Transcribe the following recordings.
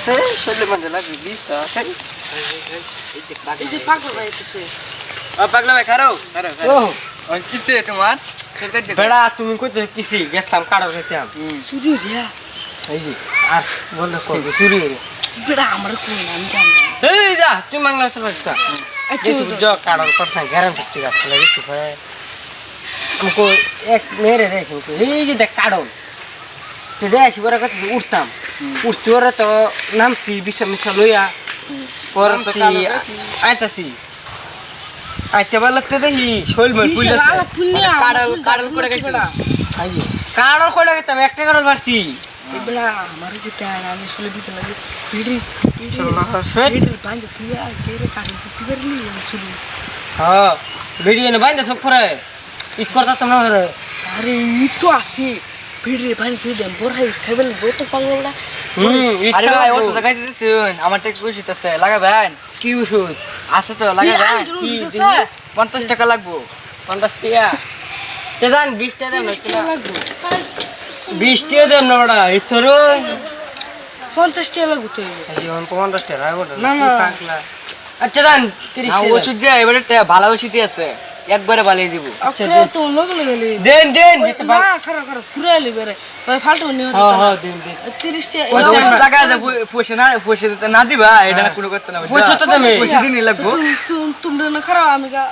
শরীরে মধ্যে লাগবে বিষ পাগলা ভাই খারো কিসে তোমার বেড়া তুমি কইতে কিসি গেছলাম কাড়া খেতাম চুরি রিয়া এই যে আর বললে করবে চুরি বেড়া আমার কোন আমি জানি এই যা তুই মাংলা চলতা আচ্ছা जो काढ़ा करता ग्यारंटी चिका चला गई है हमको एक मेरे देख हमको ये जो देख काढ़ो तो देख बड़ा कत उठताम उठते और तो नाम सी बिस मिसा लोया और तो आयता सी आयते वाला तो दे ही शोल में पुलिस काढ़ा कोड़ा कैसे आइए काढ़ा कोड़ा के तब एक करोड़ भरसी बेड़ा हमारे की क्या नाम इसलिए भी चला गई पीड़ी चलो ना पीड़ी बांध दिया तेरे कान की कर ली चली हां वीडियो ने बांध सब पर इस करता तुम ना अरे ये तो आसी पीड़ी बांध से दे बोर है केबल वो तो पागल बड़ा আরে ভাই ও তো দেখাইতে দিছেন আমার টাকা কইছিস আছে লাগাবেন কি ওষুধ আছে তো লাগাবেন কি 50 টাকা লাগবে 50 টাকা তে জান 20 টাকা লাগবে 20 টাকা দেন না বড়া ইতরো 50 টাকা লাগবে তো এই on 50 টাকা রাখো না না আচ্ছা জান 30 টাকা ওষুধ দিয়ে এবারে ভালো ওষুধই আছে একবারে বালিয়ে দিব আচ্ছা তো লোক লাগলে দেন না খারাপ খারাপ পুরো আলি বেরে ফালতু নিও হ্যাঁ দেন 30 টাকা ওই টাকা দে পয়সা দিতে না দিবা এটা না কোনো করতে না পয়সা তো দেবে পয়সা দিনই লাগবে তোমরা না খারাপ আমি গা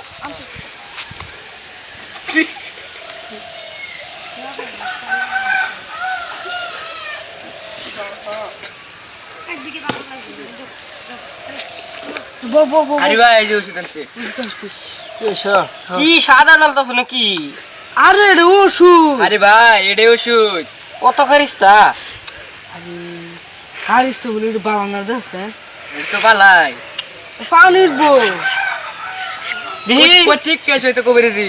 আরে ভাই এই যে ওষুধ আছে কি সাদা ডালতাছ নাকি আরে এটা ওষুধ আরে ভাই এটাই ওষুধ কত করিস তা আরে হারিস তো বলি বাবা না দেখছে এটা তো ভালাই পানির বল দিহি ঠিক কেস হইতো কবিরে দি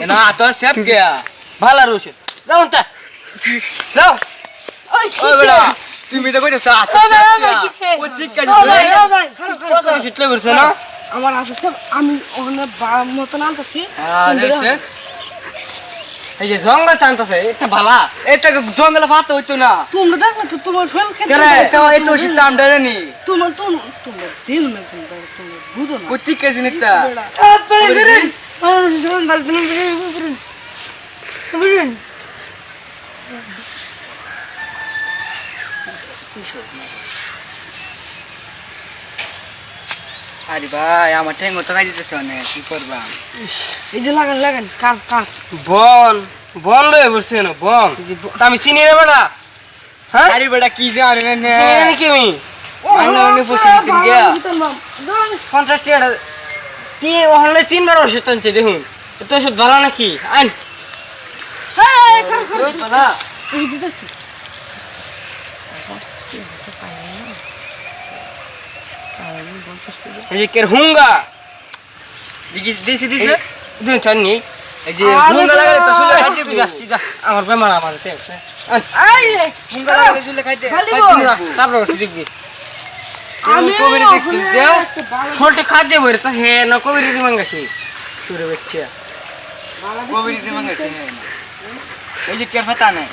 এনা আতো সেপ গয়া ভালো রুছে যাও তা যাও ওই বড়া তুমি তো কইছো আতো সেপ ও ঠিক কেস কত শীতলে বলছ না আমার আছে আমি ওখানে মতন আনতেছি এই যে জঙ্গল টানতাছে এটা ভালা এটা জঙ্গলে ফাতে হইতো না তোমরা দেখো তো তোমার ফেল খেতে কেন এটা এই তো ওষুধ দাম দেয় নি তোমরা দিল না তোমরা বুঝো না ও ঠিক কেস নিতা আরে ভাই আমার ঠেঙ্গো তো কাজ দিতেছে অনেক কি করবা এই যে লাগান কাট বন লয়ে বসে না বন আমি চিনি রে বেটা হ্যাঁ আরে বেটা কি জানে না চিনি নাকি আমি মানে বসে দিন গিয়া 50 টাকা ওখানে 3 বার ওষুধ আনছে দেখুন এত ওষুধ ভালো নাকি আন এই যে কের হুঙ্গা দিছে দিছে দিন চাননি এই যে হুঙ্গা লাগালে তো শুলে খাইতে যাচ্ছি যা আমার বেমার আমার দেখছে হুঙ্গা লাগালে শুলে খাইতে তারপর ওষুধ দেখবি আমি কবির দেখছিস যে ছোট খাদ্য বইরে তো হে না কবির দি মাঙ্গাছি তোরে বেচ্চা কবির দি মাঙ্গাছি এই যে কের ফাতা নাই